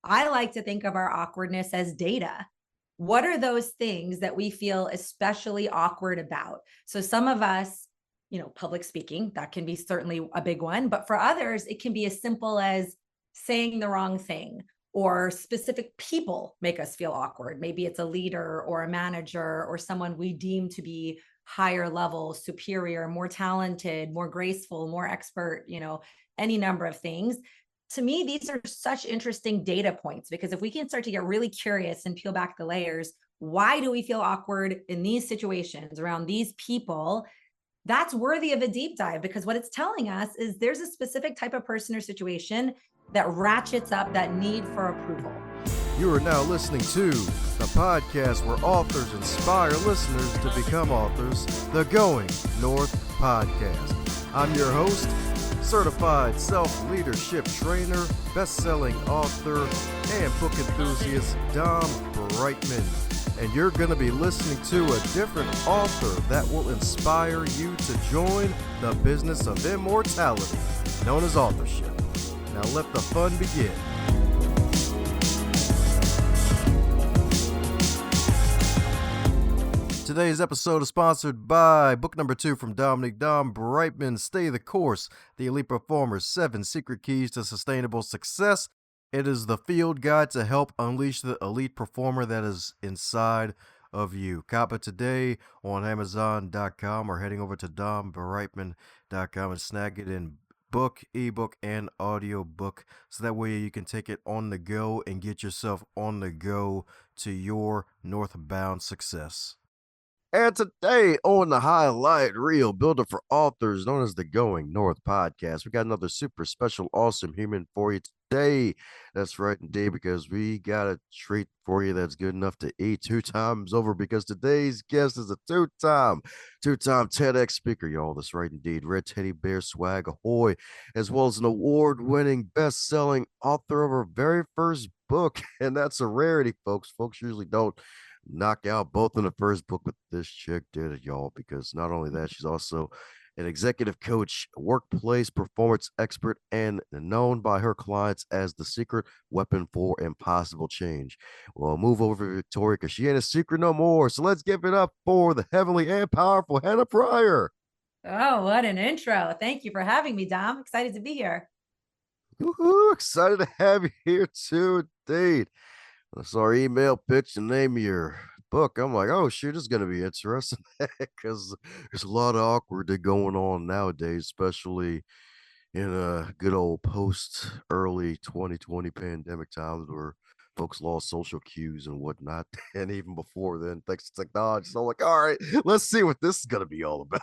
I like to think of our awkwardness as data. What are those things that we feel especially awkward about? So some of us, public speaking, that can be certainly a big one. But for others, it can be as simple as saying the wrong thing, or specific people make us feel awkward. Maybe it's a leader or a manager or someone we deem to be higher level, superior, more talented, more graceful, more expert, any number of things. To me, these are such interesting data points, because if we can start to get really curious and peel back the layers, why do we feel awkward in these situations around these people? That's worthy of a deep dive, because what it's telling us is there's a specific type of person or situation that ratchets up that need for approval. You are now listening to the podcast where authors inspire listeners to become authors, the Going North Podcast. I'm your host, certified self-leadership trainer, best-selling author, and book enthusiast, Dom Brightman. And you're going to be listening to a different author that will inspire you to join the business of immortality, known as authorship. Now let the fun begin. Today's episode is sponsored by book number 2 from Dom Brightman, Stay the Course, The Elite Performer's 7 Secret Keys to Sustainable Success. It is the field guide to help unleash the elite performer that is inside of you. Cop it today on Amazon.com or heading over to dombrightman.com and snag it in book, ebook, and audiobook, so that way you can take it on the go and get yourself on the go to your northbound success. And today on the highlight reel, builder for authors, known as the Going North Podcast, we got another super special, awesome human for you today. That's right, indeed, because we got a treat for you that's good enough to eat 2 times over, because today's guest is a two-time TEDx speaker, y'all. That's right, indeed. Red Teddy Bear swag ahoy, as well as an award-winning, best-selling author of her very first book, and that's a rarity, folks. Folks usually don't knock out both in the first book, but this chick did it, y'all, because not only that, she's also an executive coach, workplace performance expert, and known by her clients as the secret weapon for impossible change. Well, move over, Victoria, because she ain't a secret no more. So let's give it up for the heavenly and powerful Henna Pryor. Oh, what an intro. Thank you for having me, Dom. Excited to be here. Woohoo, excited to have you here too, indeed. I saw our email pitch and name of your book. I'm like, oh, shoot, this is going to be interesting, because there's a lot of awkward going on nowadays, especially in a good old early 2020 pandemic times where folks lost social cues and whatnot. And even before then, thanks to technology. So I'm like, all right, let's see what this is going to be all about.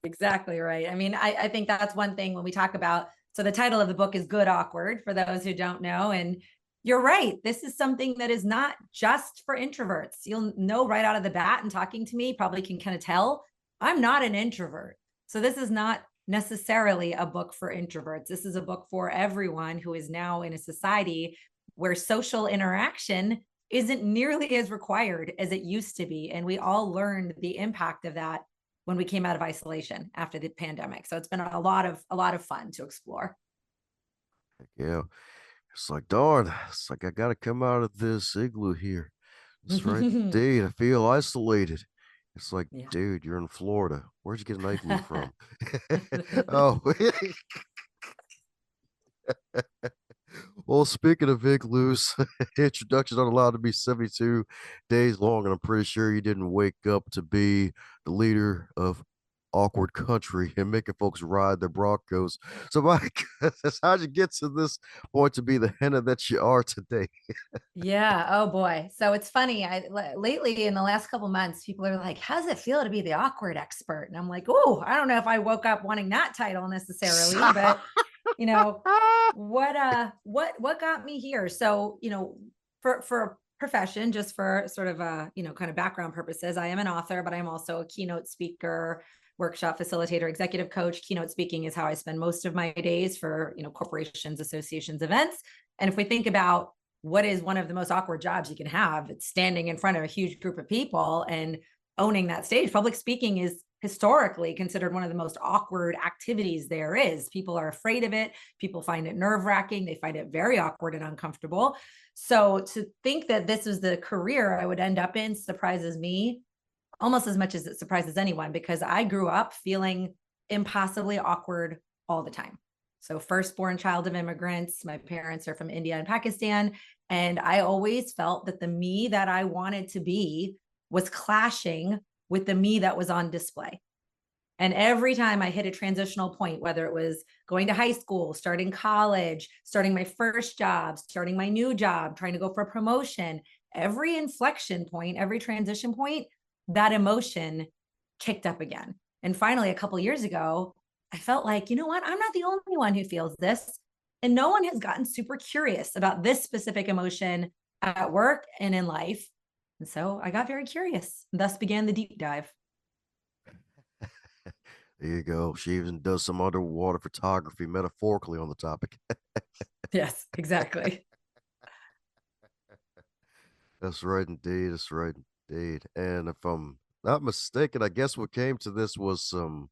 Exactly right. I mean, I think that's one thing when we talk about, so the title of the book is Good Awkward, for those who don't know. And you're right. This is something that is not just for introverts. You'll know right out of the bat, and talking to me probably can kind of tell I'm not an introvert. So this is not necessarily a book for introverts. This is a book for everyone who is now in a society where social interaction isn't nearly as required as it used to be. And we all learned the impact of that when we came out of isolation after the pandemic. So it's been a lot of fun to explore. Yeah. It's like, darn, it's like I got to come out of this igloo here. That's right, indeed. I feel isolated. It's like, Yeah. dude, you're in Florida. Where'd you get an igloo from? Oh, well, speaking of igloos, introductions aren't allowed to be 72 days long, and I'm pretty sure you didn't wake up to be the leader of awkward country and making folks ride their Broncos. So, my goodness, how'd you get to this point to be the Henna that you are today? Yeah. Oh boy. So it's funny. Lately in the last couple months, people are like, "How's it feel to be the awkward expert?" And I'm like, "Oh, I don't know if I woke up wanting that title necessarily, but what got me here?" So for profession, just for sort of kind of background purposes, I am an author, but I'm also a keynote speaker, workshop facilitator, executive coach. Keynote speaking is how I spend most of my days for corporations, associations, events. And if we think about what is one of the most awkward jobs you can have, it's standing in front of a huge group of people and owning that stage. Public speaking is historically considered one of the most awkward activities there is. People are afraid of it. People find it nerve-wracking. They find it very awkward and uncomfortable. So to think that this was the career I would end up in surprises me almost as much as it surprises anyone, because I grew up feeling impossibly awkward all the time. So firstborn child of immigrants, my parents are from India and Pakistan. And I always felt that the me that I wanted to be was clashing with the me that was on display. And every time I hit a transitional point, whether it was going to high school, starting college, starting my first job, starting my new job, trying to go for a promotion, every inflection point, every transition point, that emotion kicked up again. And finally, a couple of years ago, I felt like, you know what? I'm not the only one who feels this. And no one has gotten super curious about this specific emotion at work and in life. And so I got very curious, and thus began the deep dive. There you go. She even does some underwater photography metaphorically on the topic. Yes, exactly. That's right indeed. That's right indeed. And if I'm not mistaken, I guess what came to this was some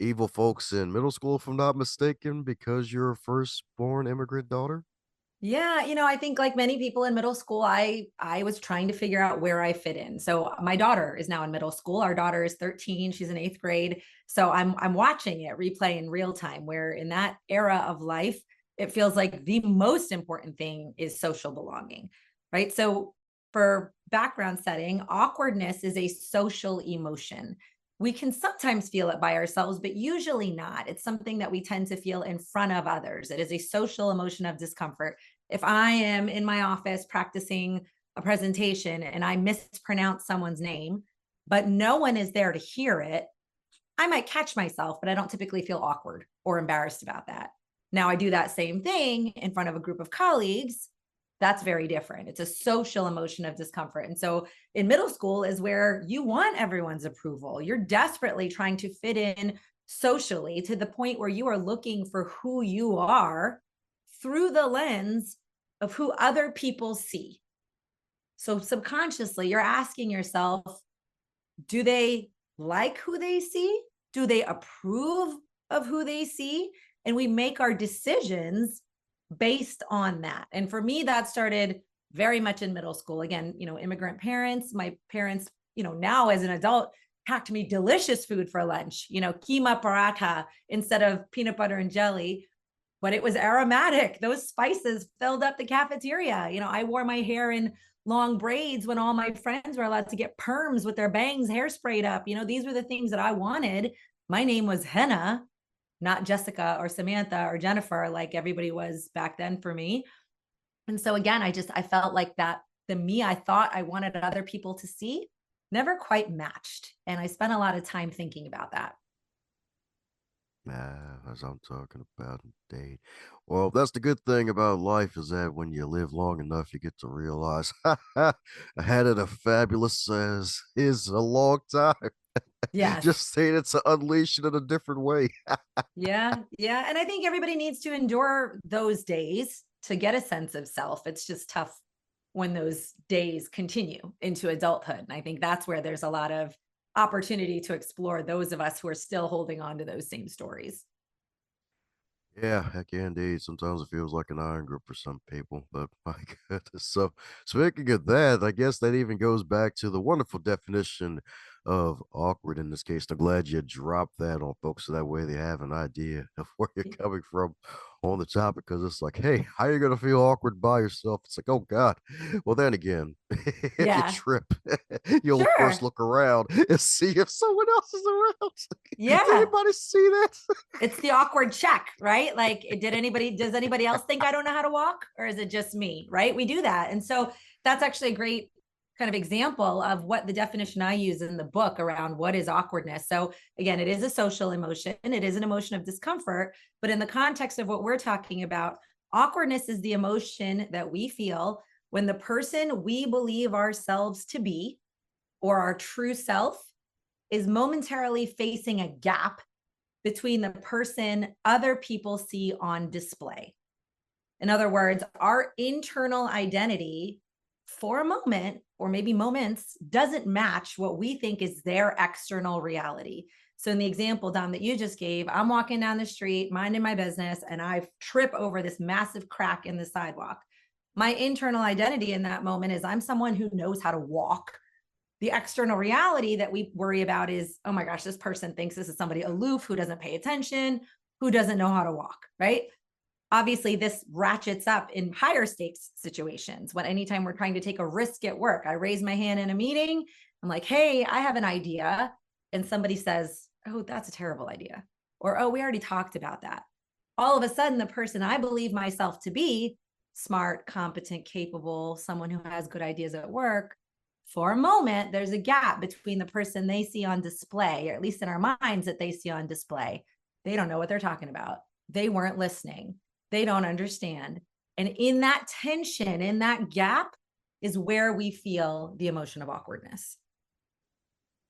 evil folks in middle school, if I'm not mistaken, because you're a firstborn immigrant daughter? Yeah, I think like many people in middle school, I was trying to figure out where I fit in. So my daughter is now in middle school. Our daughter is 13, she's in 8th grade. So I'm watching it replay in real time, where in that era of life, it feels like the most important thing is social belonging, right? So for background setting, awkwardness is a social emotion. We can sometimes feel it by ourselves, but usually not. It's something that we tend to feel in front of others. It is a social emotion of discomfort. If I am in my office practicing a presentation and I mispronounce someone's name, but no one is there to hear it, I might catch myself, but I don't typically feel awkward or embarrassed about that. Now, I do that same thing in front of a group of colleagues. That's very different. It's a social emotion of discomfort. And so in middle school is where you want everyone's approval. You're desperately trying to fit in socially to the point where you are looking for who you are through the lens of who other people see. So subconsciously, you're asking yourself, do they like who they see? Do they approve of who they see? And we make our decisions based on that. And for me, that started very much in middle school. Again, immigrant parents, my parents, now as an adult, packed me delicious food for lunch, keema paratha instead of peanut butter and jelly, but it was aromatic. Those spices filled up the cafeteria. I wore my hair in long braids when all my friends were allowed to get perms with their bangs hair sprayed up. These were the things that I wanted. My name was Henna, not Jessica or Samantha or Jennifer, like everybody was back then for me. And so again, I felt like that the me I thought I wanted other people to see never quite matched. And I spent a lot of time thinking about that. As I'm talking about indeed. Well, that's the good thing about life is that when you live long enough, you get to realize I had it a fabulous as is a long time. Yes. Just saying it's to unleash it in a different way. Yeah. Yeah. And I think everybody needs to endure those days to get a sense of self. It's just tough when those days continue into adulthood. And I think that's where there's a lot of opportunity to explore those of us who are still holding on to those same stories. Yeah, heck yeah, indeed. Sometimes it feels like an iron grip for some people, but my goodness. So, speaking of that, I guess that even goes back to the wonderful definition of awkward in this case. I'm glad you dropped that on folks so that way they have an idea of where you're coming from on the topic. Because it's like, hey, how are you going to feel awkward by yourself? It's like, oh, God. Well, then again, if you Yeah. trip, you'll first Sure. look around and see if someone else is around. Did Yeah. anybody see that? It's the awkward check, right? Like, does anybody else think I don't know how to walk? Or is it just me? Right? We do that. And so that's actually a great kind of example of what the definition I use in the book around what is awkwardness. So again, it is a social emotion. It is an emotion of discomfort, but in the context of what we're talking about, awkwardness is the emotion that we feel when the person we believe ourselves to be, or our true self, is momentarily facing a gap between the person other people see on display. In other words, our internal identity for a moment, or maybe moments, doesn't match what we think is their external reality. So in the example, Dom, that you just gave, I'm walking down the street, minding my business, and I trip over this massive crack in the sidewalk. My internal identity in that moment is I'm someone who knows how to walk. The external reality that we worry about is, oh my gosh, this person thinks this is somebody aloof who doesn't pay attention, who doesn't know how to walk, right? Obviously, this ratchets up in higher stakes situations. When anytime we're trying to take a risk at work, I raise my hand in a meeting, I'm like, hey, I have an idea. And somebody says, oh, that's a terrible idea. Or, oh, we already talked about that. All of a sudden, the person I believe myself to be, smart, competent, capable, someone who has good ideas at work, for a moment, there's a gap between the person they see on display, or at least in our minds that they see on display. They don't know what they're talking about. They weren't listening. They don't understand. And in that tension, in that gap, is where we feel the emotion of awkwardness.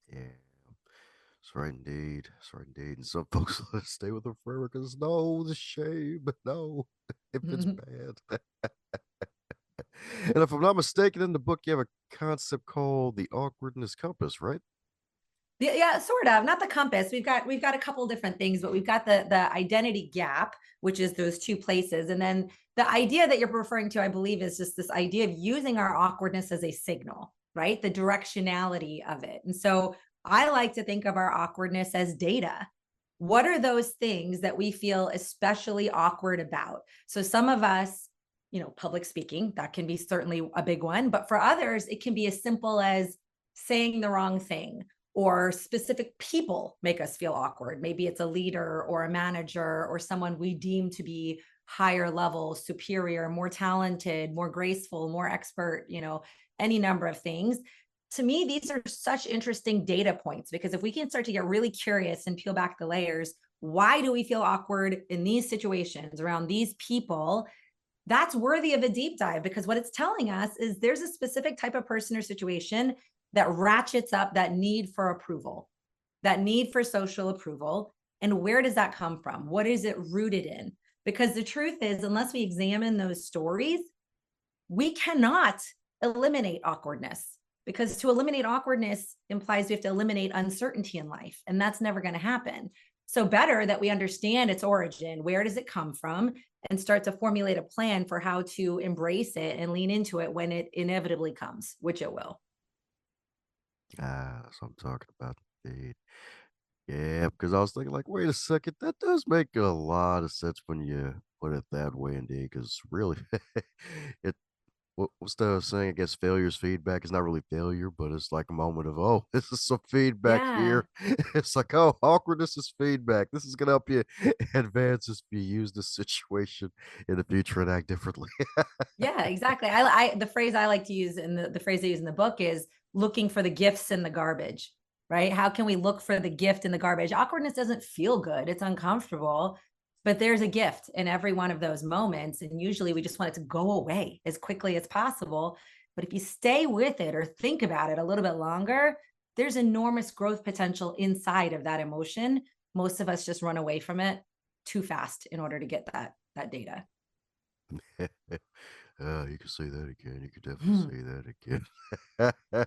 Yeah, that's right indeed. That's right indeed. And some folks stay with them forever because no, the shame, no, if it's bad. And if I'm not mistaken, in the book, you have a concept called the awkwardness compass, right? Yeah, sort of. Not the compass. We've got a couple different things, but we've got the identity gap, which is those two places. And then the idea that you're referring to, I believe, is just this idea of using our awkwardness as a signal, right? The directionality of it. And so I like to think of our awkwardness as data. What are those things that we feel especially awkward about? So some of us, public speaking, that can be certainly a big one, but for others, it can be as simple as saying the wrong thing, or specific people make us feel awkward. Maybe it's a leader or a manager or someone we deem to be higher level, superior, more talented, more graceful, more expert, any number of things. To me, these are such interesting data points, because if we can start to get really curious and peel back the layers, why do we feel awkward in these situations around these people? That's worthy of a deep dive, because what it's telling us is there's a specific type of person or situation that ratchets up that need for approval, that need for social approval. And where does that come from? What is it rooted in? Because the truth is, unless we examine those stories, we cannot eliminate awkwardness, because to eliminate awkwardness implies we have to eliminate uncertainty in life. And that's never going to happen. So better that we understand its origin. Where does it come from? And start to formulate a plan for how to embrace it and lean into it when it inevitably comes, which it will. Ah, that's what I'm talking about indeed. Yeah, because I was thinking, like, wait a second, that does make a lot of sense when you put it that way, indeed. Because really, it what's the saying? I guess failure's feedback is not really failure, but it's like a moment of, oh, this is some feedback Yeah. here. It's like, oh, awkwardness is feedback. This is gonna help you advance if you use this situation in the future and act differently. Yeah, exactly. The phrase I like to use, and the phrase I use in the book, is looking for the gifts in the garbage, right? How can we look for the gift in the garbage? Awkwardness doesn't feel good. It's uncomfortable, but there's a gift in every one of those moments. And usually we just want it to go away as quickly as possible. But if you stay with it or think about it a little bit longer, there's enormous growth potential inside of that emotion. Most of us just run away from it too fast in order to get that data. You can say that again. You can definitely say that again.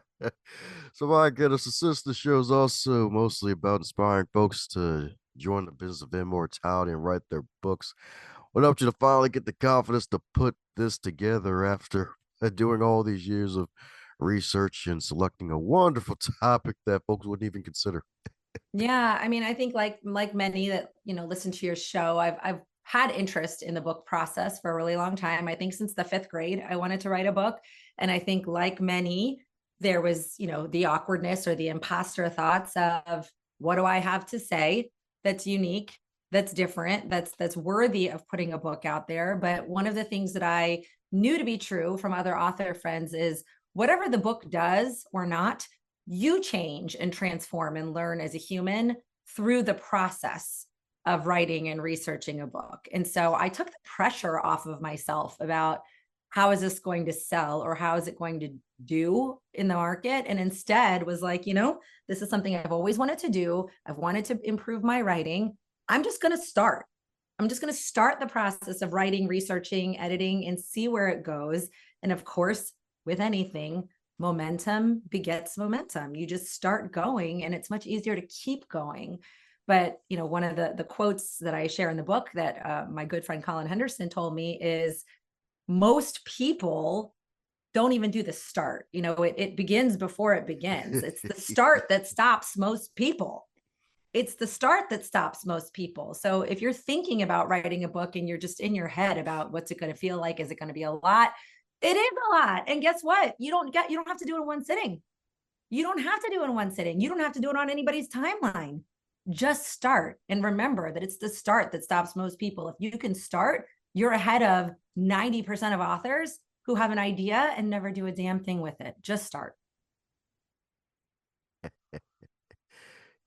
So, my goodness, the sister show is also mostly about inspiring folks to join the business of immortality and write their books. What helped you to finally get the confidence to put this together after doing all these years of research and selecting a wonderful topic that folks wouldn't even consider? Yeah, I mean, I think like many that, listen to your show, I've had interest in the book process for a really long time. I think since the 5th grade, I wanted to write a book. And I think like many, there was, the awkwardness or the imposter thoughts of, what do I have to say that's unique, that's different, that's worthy of putting a book out there. But one of the things that I knew to be true from other author friends is, whatever the book does or not, you change and transform and learn as a human through the process of writing and researching a book. And so I took the pressure off of myself about, how is this going to sell, or how is it going to do in the market? And instead was like, this is something I've always wanted to do. I've wanted to improve my writing. I'm just going to start. I'm just going to start the process of writing, researching, editing, and see where it goes. And of course, with anything, momentum begets momentum. You just start going and it's much easier to keep going. But, one of the quotes that I share in the book that my good friend Colin Henderson told me is most people don't even do the start. It begins before it begins. It's the start that stops most people. It's the start that stops most people. So if you're thinking about writing a book and you're just in your head about what's it going to feel like, is it going to be a lot? It is a lot. And guess what? You don't have to do it in one sitting. You don't have to do it in one sitting. You don't have to do it on anybody's timeline. Just start. And remember that it's the start that stops most people. If you can start, you're ahead of 90% of authors who have an idea and never do a damn thing with it. Just start.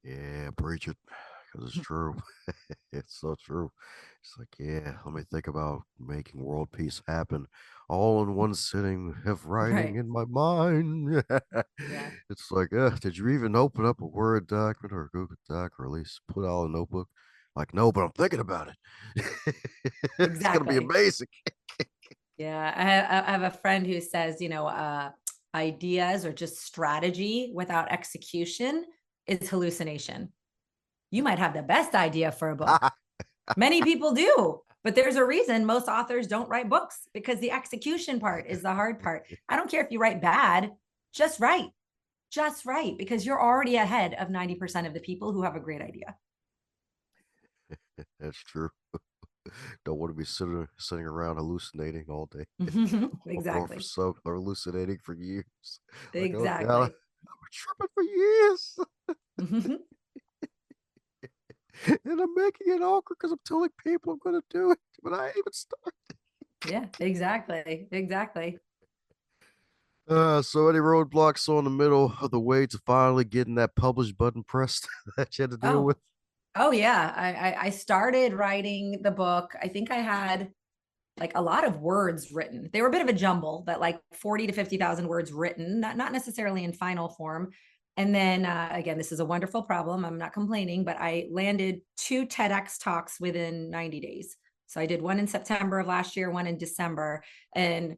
Yeah, preach it, because it's true. It's so true. It's like, yeah, let me think about making world peace happen all in one sitting of writing Right. in my mind. Yeah, It's like, did you even open up a Word document or a Google Doc or at least put out a notebook? Like, no, but I'm thinking about it. It's going to be exactly. amazing. Yeah. I have a friend who says, ideas or just strategy without execution is hallucination. You might have the best idea for a book. Many people do, but there's a reason most authors don't write books because the execution part is the hard part. I don't care if you write bad, just write, because you're already ahead of 90% of the people who have a great idea. That's true. Don't want to be sitting around hallucinating all day. Or for Exactly. some hallucinating for years. Like, oh God, Exactly. I've been tripping for years. And I'm making it awkward because I'm telling people I'm going to do it, but I ain't even started. Yeah, exactly. Exactly. So any roadblocks on the middle of the way to finally getting that publish button pressed that you had to deal Oh, with? oh yeah. I started writing the book. I think I had like a lot of words written. They were a bit of a jumble, but like 40 to 50,000 words written, not necessarily in final form. And then again, this is a wonderful problem. I'm not complaining, but I landed 2 TEDx talks within 90 days. So I did one in September of last year, one in December, and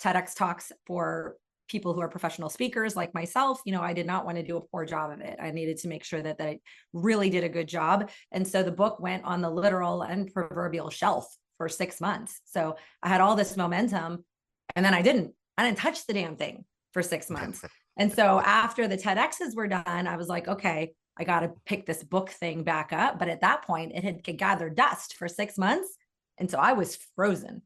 TEDx talks for people who are professional speakers like myself. I did not want to do a poor job of it. I needed to make sure that I really did a good job. And so the book went on the literal and proverbial shelf for 6 months. So I had all this momentum and then I didn't touch the damn thing for 6 months. And so after the TEDx's were done, I was like, okay, I got to pick this book thing back up. But at that point, it had gathered dust for 6 months. And so I was frozen.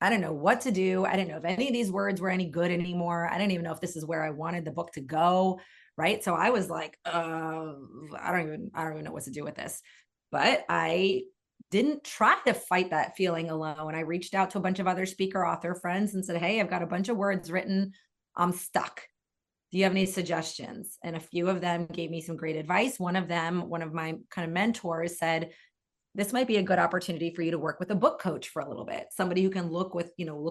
I didn't know what to do. I didn't know if any of these words were any good anymore. I didn't even know if this is where I wanted the book to go. Right. So I was like, I don't even know what to do with this. But I didn't try to fight that feeling alone. I reached out to a bunch of other speaker author friends and said, hey, I've got a bunch of words written. I'm stuck. Do you have any suggestions? And a few of them gave me some great advice. One of my kind of mentors said, this might be a good opportunity for you to work with a book coach for a little bit. Somebody who can look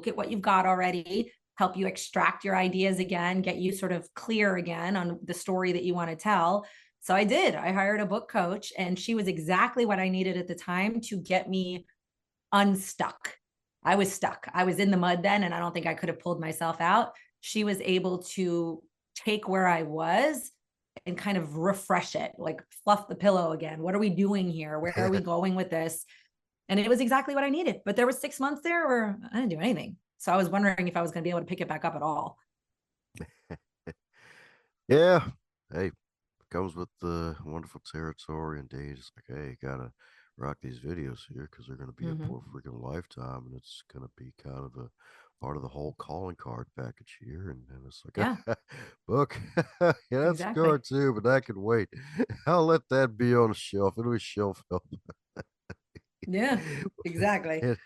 at what you've got already, help you extract your ideas again, get you sort of clear again on the story that you want to tell. So I did. I hired a book coach and she was exactly what I needed at the time to get me unstuck. I was stuck. I was in the mud then, and I don't think I could have pulled myself out. She was able to take where I was and kind of refresh it, like fluff the pillow again. What are we doing here? Where are we going with this? And it was exactly what I needed. But there was 6 months there where I didn't do anything. So I was wondering if I was going to be able to pick it back up at all. Yeah. Hey, comes with the wonderful territory and days. It's like, hey, gotta rock these videos here because they're gonna be up Mm-hmm. for a freaking lifetime, and it's gonna be kind of a part of the whole calling card package here. And it's like, Yeah, book, yeah, that's exactly. good too, but that can wait. I'll let that be on the shelf. It'll be shelf help. Yeah, exactly.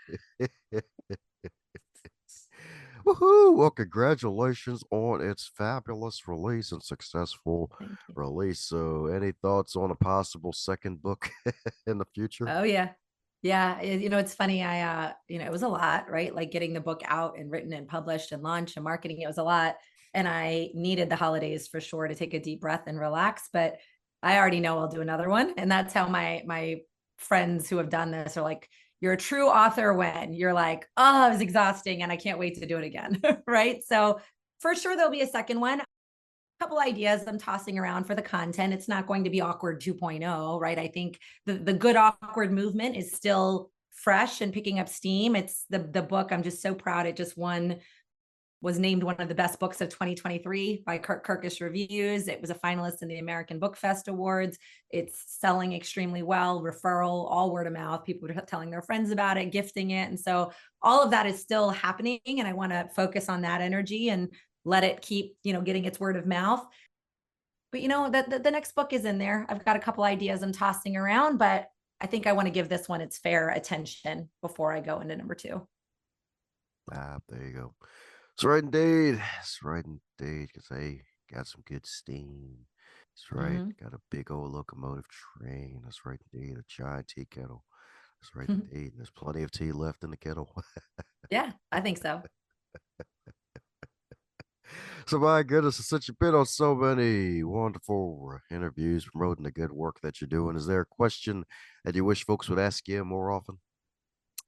Woohoo! Well, congratulations on its fabulous release and successful Thank you. release. So, any thoughts on a possible second book in the future? Oh yeah. Yeah. It's funny. It was a lot, right? Like getting the book out and written and published and launched and marketing, it was a lot. And I needed the holidays for sure to take a deep breath and relax. But I already know I'll do another one. And that's how my friends who have done this are like, you're a true author when you're like, oh, it was exhausting and I can't wait to do it again. Right. So for sure there'll be a second one. A couple ideas I'm tossing around for the content. It's not going to be awkward 2.0, right? I think the good awkward movement is still fresh and picking up steam. It's the book. I'm just so proud. It just was named one of the best books of 2023 by Kirkus Reviews. It was a finalist in the American Book Fest Awards. It's selling extremely well, referral, all word of mouth. People are telling their friends about it, gifting it. And so all of that is still happening. And I want to focus on that energy and let it keep, getting its word of mouth. But the next book is in there. I've got a couple ideas I'm tossing around, but I think I want to give this one its fair attention before I go into number 2. There you go. That's right indeed. That's right indeed. Because they got some good steam. That's right. Mm-hmm. Got a big old locomotive train. That's right indeed. A giant tea kettle. That's right indeed. And there's plenty of tea left in the kettle. Yeah, I think so. So my goodness, since you've been on so many wonderful interviews promoting the good work that you're doing, is there a question that you wish folks would ask you more often?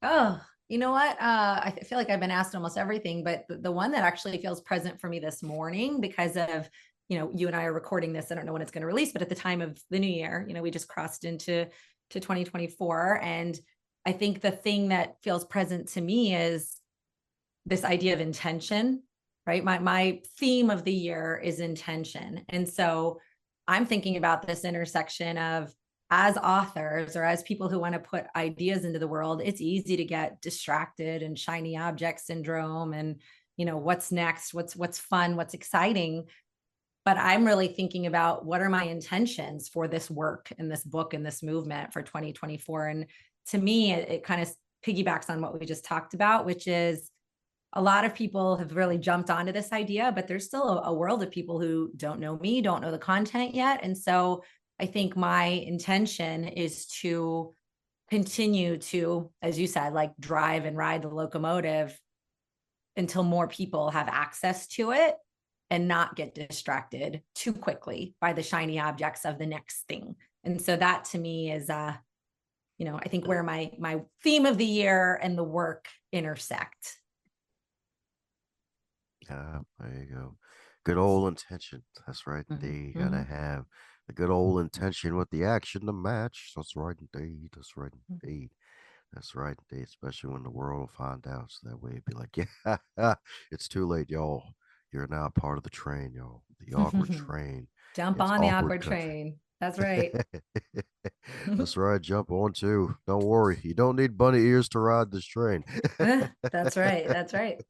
Oh, you know what? I feel like I've been asked almost everything, but the one that actually feels present for me this morning because of, you and I are recording this. I don't know when it's going to release, but at the time of the new year, we just crossed into 2024. And I think the thing that feels present to me is this idea of intention, right? My theme of the year is intention. And so I'm thinking about this intersection of, as authors or as people who want to put ideas into the world, it's easy to get distracted and shiny object syndrome and, what's next, what's fun, what's exciting. But I'm really thinking about what are my intentions for this work and this book and this movement for 2024. And to me, it kind of piggybacks on what we just talked about, which is a lot of people have really jumped onto this idea, but there's still a world of people who don't know me, don't know the content yet. And so I think my intention is to continue to, as you said, like drive and ride the locomotive until more people have access to it and not get distracted too quickly by the shiny objects of the next thing. And so that to me is, I think where my theme of the year and the work intersect. There you go. Good old intention. That's right indeed. You gotta Mm-hmm. have the good old intention with the action to match. That's right indeed. That's right Mm-hmm. indeed. That's right indeed. Especially when the world will find out. So that way it'd be like, yeah, it's too late, y'all. You're now part of the train, y'all. The awkward train. Jump It's on the awkward awkward country. train. That's right. That's right. Jump on too. Don't worry. You don't need bunny ears to ride this train. That's right. That's right.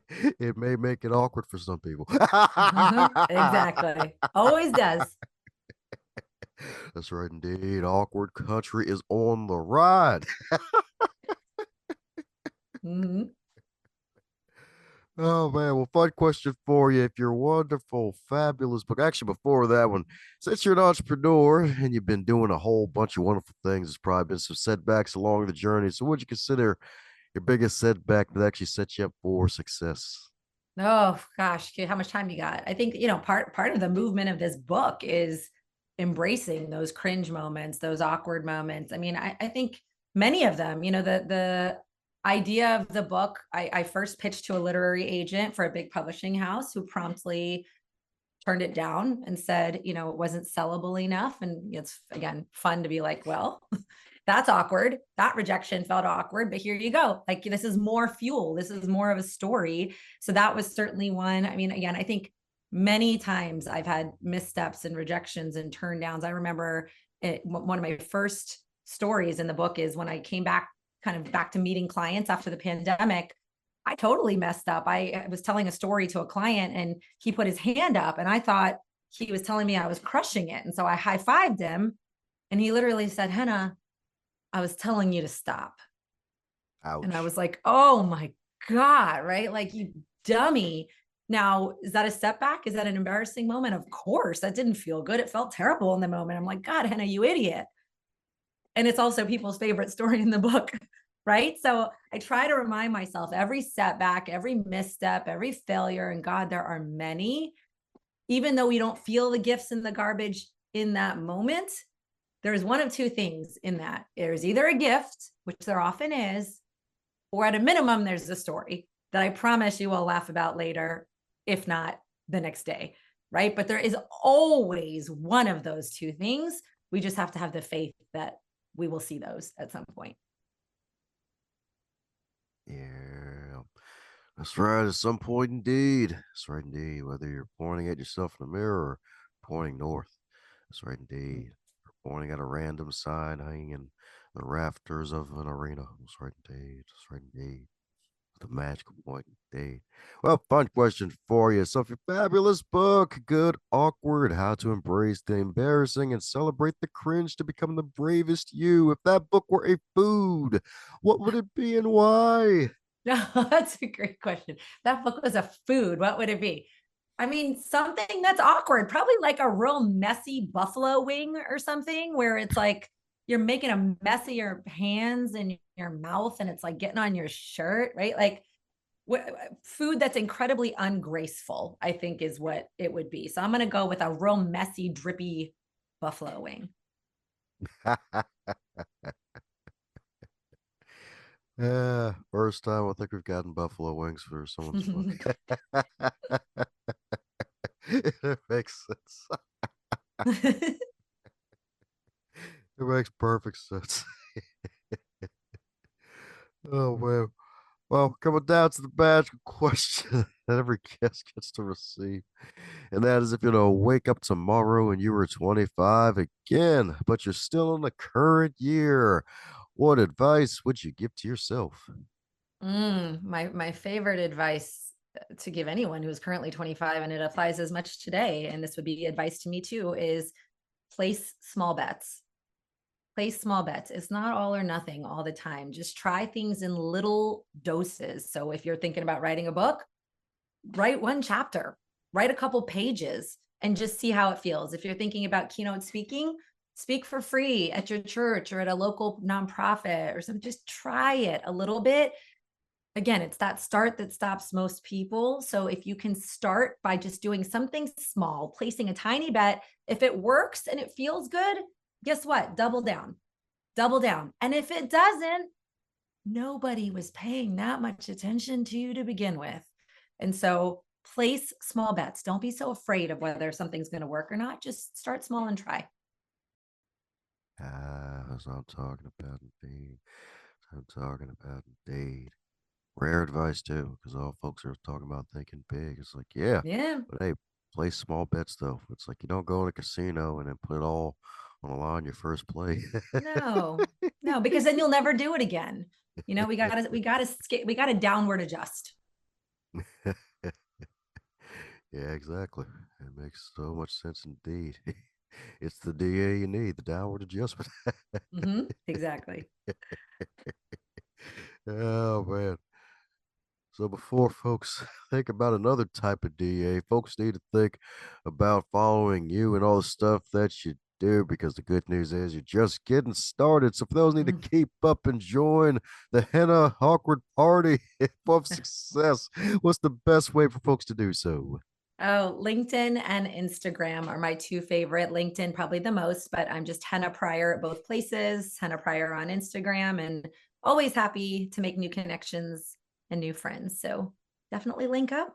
It may make it awkward for some people. Exactly. Always does. That's right, indeed. Awkward country is on the ride. Mhm. Oh man, well, fun question for you. If your wonderful, fabulous book, actually, before that one, since you're an entrepreneur and you've been doing a whole bunch of wonderful things, there's probably been some setbacks along the journey. So, would you consider your biggest setback that actually set you up for success? Oh gosh, how much time you got? I think, part of the movement of this book is embracing those cringe moments, those awkward moments. I mean, I think many of them, the idea of the book, I first pitched to a literary agent for a big publishing house who promptly turned it down and said, it wasn't sellable enough. And it's again fun to be like, well, that's awkward. That rejection felt awkward, but here you go. Like, this is more fuel. This is more of a story. So that was certainly one. I mean, again, I think many times I've had missteps and rejections and turn downs. I remember one of my first stories in the book is when I came back, kind of back to meeting clients after the pandemic. I totally messed up. I was telling a story to a client and he put his hand up and I thought he was telling me I was crushing it. And so I high-fived him and he literally said, Henna, I was telling you to stop. And I Ouch. was like, oh my God, right? Like, you dummy. Now, is that a setback? Is that an embarrassing moment? Of course, that didn't feel good. It felt terrible in the moment. I'm like, God, Henna, you idiot. And it's also people's favorite story in the book, right? So I try to remind myself every setback, every misstep, every failure, and God, there are many, even though we don't feel the gifts in the garbage in that moment, there's one of two things in that. There's either a gift, which there often is, or at a minimum, there's a story that I promise you will laugh about later. if not the next day, right? But there is always one of those two things. We just have to have the faith that we will see those at some point. Yeah. That's right. At some point, indeed. That's right, indeed. Whether you're pointing at yourself in the mirror or pointing north. That's right, indeed. Or pointing at a random sign hanging in the rafters of an arena. That's right, indeed. That's right, indeed. The magical point, indeed. Well, fun question for you. So, if your fabulous book, Good Awkward, How to Embrace the Embarrassing and Celebrate the Cringe to Become the Bravest You, if that book were a food, what would it be and why? No, that's a great question. That book was a food. What would it be? I mean, something that's awkward, probably like a real messy buffalo wing or something where it's like you're making a mess of your hands and your mouth and it's like getting on your shirt, right? Like food that's incredibly ungraceful, I think is what it would be. So I'm going to go with a real messy, drippy buffalo wing. Yeah, first time I think we've gotten buffalo wings for someone's book. It makes sense. It makes perfect sense. Oh man. Well, coming down to the magical question that every guest gets to receive. And that is if you know, wake up tomorrow and you were 25 again, but you're still in the current year. What advice would you give to yourself? My favorite advice to give anyone who is currently 25, and it applies as much today, and this would be advice to me too, is place small bets. Place small bets. It's not all or nothing all the time. Just try things in little doses. So if you're thinking about writing a book, write one chapter, write a couple pages, and just see how it feels. If you're thinking about keynote speaking, speak for free at your church or at a local nonprofit or something. Just try it a little bit. Again, it's that start that stops most people. So if you can start by just doing something small, placing a tiny bet, if it works and it feels good, guess what? Double down, double down. And if it doesn't, nobody was paying that much attention to you to begin with. And so place small bets. Don't be so afraid of whether something's going to work or not. Just start small and try. Ah, that's what I'm talking about, indeed. I'm talking about, indeed. Rare advice, too, because all folks are talking about thinking big. It's like, yeah, Yeah. but hey, play small bets, though. It's like you don't go in a casino and then put it all on the line your first play. No, no, because then you'll never do it again. We gotta downward adjust. Yeah, exactly. It makes so much sense indeed. It's the DA you need, the downward adjustment. Exactly. Oh man. So before folks think about another type of DA, folks need to think about following you and all the stuff that you do because the good news is you're just getting started. So for those who need to keep up and join the Henna Awkward Party of success, what's the best way for folks to do so? Oh, LinkedIn and Instagram are my two favorite. LinkedIn probably the most, but I'm just Henna Pryor at both places, Henna Pryor on Instagram, and always happy to make new connections and new friends. So definitely link up.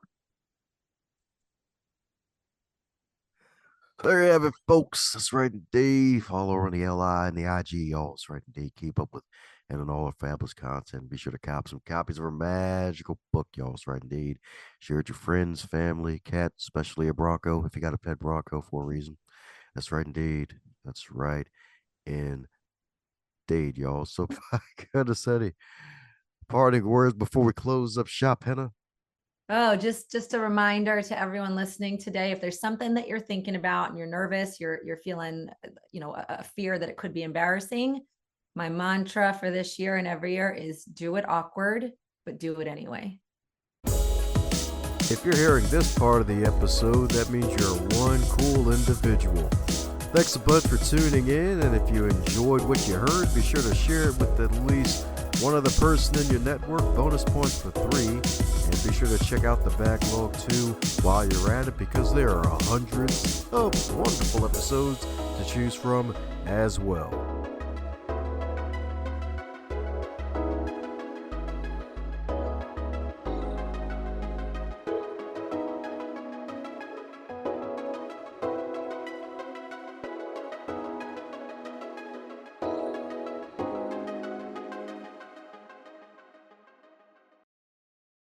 There you have it, folks. That's right indeed. Follow her on the LI and the IG, y'all. That's right indeed. Keep up with and all our fabulous content. Be sure to cop some copies of her magical book, y'all. That's right indeed. Share it with your friends, family, cat, especially a Bronco, if you got a pet Bronco for a reason. That's right indeed. That's right indeed, y'all. So, by goodness, any parting words before we close up shop, Henna? Oh, just a reminder to everyone listening today, if there's something that you're thinking about and you're nervous, you're feeling, a fear that it could be embarrassing. My mantra for this year and every year is do it awkward, but do it anyway. If you're hearing this part of the episode, that means you're one cool individual. Thanks a bunch for tuning in, and if you enjoyed what you heard, be sure to share it with at least one other person in your network. Bonus points for 3. And be sure to check out the backlog too while you're at it, because there are hundreds of wonderful episodes to choose from as well.